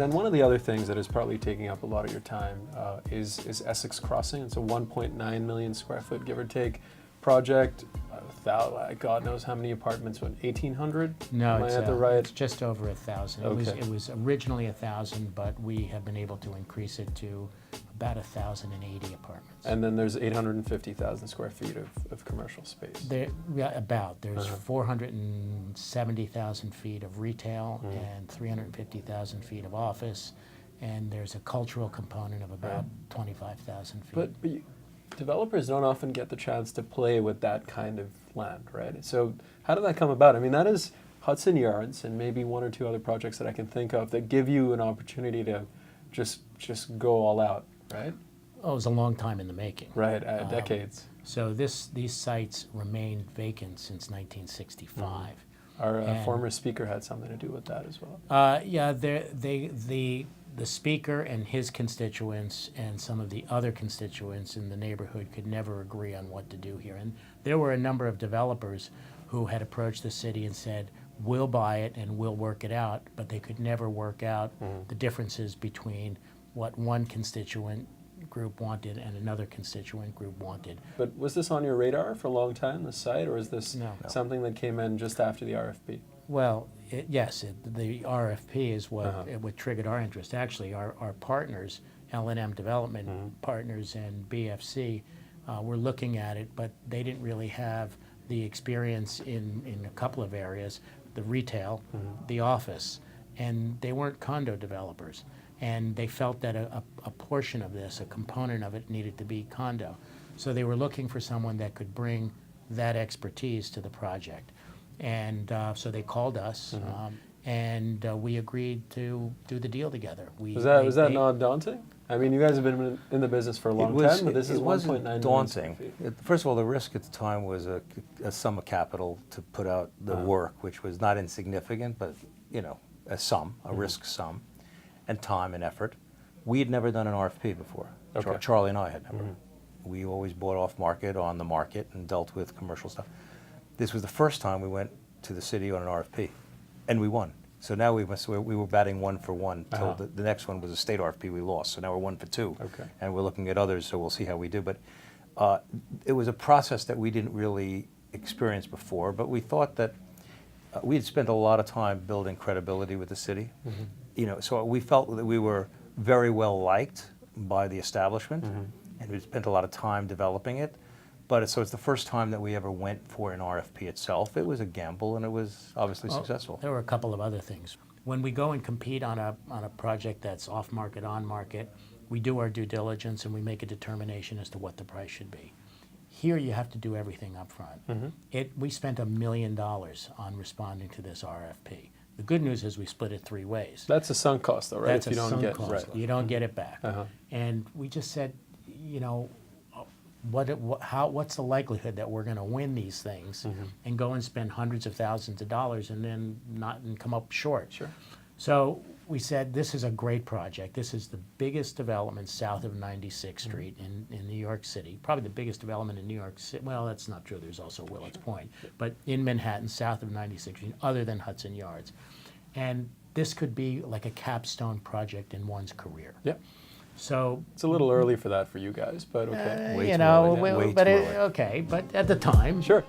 then one of the other things that is probably taking up a lot of your time is Essex Crossing. It's a 1.9 million square foot, give or take, project. God knows how many apartments, 1,800? No, it's just over 1,000. Okay. It was originally 1,000, but we have been able to increase it to about 1,080 apartments. And then there's 850,000 square feet of commercial space. There's 470,000 feet of retail and 350,000 feet of office, and there's a cultural component of about 25,000 feet. But developers don't often get the chance to play with that kind of land, right? So how did that come about? I mean, that is Hudson Yards and maybe one or two other projects that I can think of that give you an opportunity to just go all out, right? Oh, it was a long time in the making. Right, decades. So these sites remained vacant since 1965. Our former speaker had something to do with that as well. Yeah, the speaker and his constituents and some of the other constituents in the neighborhood could never agree on what to do here. And there were a number of developers who had approached the city and said, we'll buy it and we'll work it out, but they could never work out the differences between what one constituent group wanted and another constituent group wanted. But was this on your radar for a long time, the site, or is this something that came in just after the RFP? Well, yes, the RFP is what triggered our interest. Actually, our partners, L&M Development Partners and BFC, were looking at it, but they didn't really have the experience in a couple of areas, the retail, the office, and they weren't condo developers. And they felt that a portion of this, a component of it, needed to be condo. So they were looking for someone that could bring that expertise to the project. And so they called us, and we agreed to do the deal together. Was that not daunting? I mean, you guys have been in the business for a long time, but this is 1.9 million daunting. square feet. First of all, the risk at the time was a sum of capital to put out the work, which was not insignificant, but a sum, a risk sum, and time and effort. We had never done an RFP before. Okay. Charlie and I had never. We always bought off market, on the market, and dealt with commercial stuff. This was the first time we went to the city on an RFP, and we won. So now we were batting 1 for 1 till the next one was a state RFP we lost. So now we're 1 for 2, and we're looking at others. So we'll see how we do. But it was a process that we didn't really experience before. But we thought that we had spent a lot of time building credibility with the city. So we felt that we were very well liked by the establishment, and we spent a lot of time developing it. But so it's the first time that we ever went for an RFP itself. It was a gamble, and it was obviously successful. There were a couple of other things. When we go and compete on a project that's off market, on market, we do our due diligence and we make a determination as to what the price should be. Here you have to do everything up front. We spent $1 million on responding to this RFP. The good news is we split it 3 ways. That's a sunk cost, though, right? That's a sunk cost. You don't get it back. And we just said, what's the likelihood that we're going to win these things and go and spend hundreds of thousands of dollars and then not come up short? Sure. So we said, this is a great project. This is the biggest development south of 96th Street in New York City. Probably the biggest development in New York City. Well, that's not true. There's also Willets Point. But in Manhattan, south of 96th Street, other than Hudson Yards. And this could be like a capstone project in one's career. Yep. So it's a little early for that for you guys, but okay. Way too early. But at the time. Sure.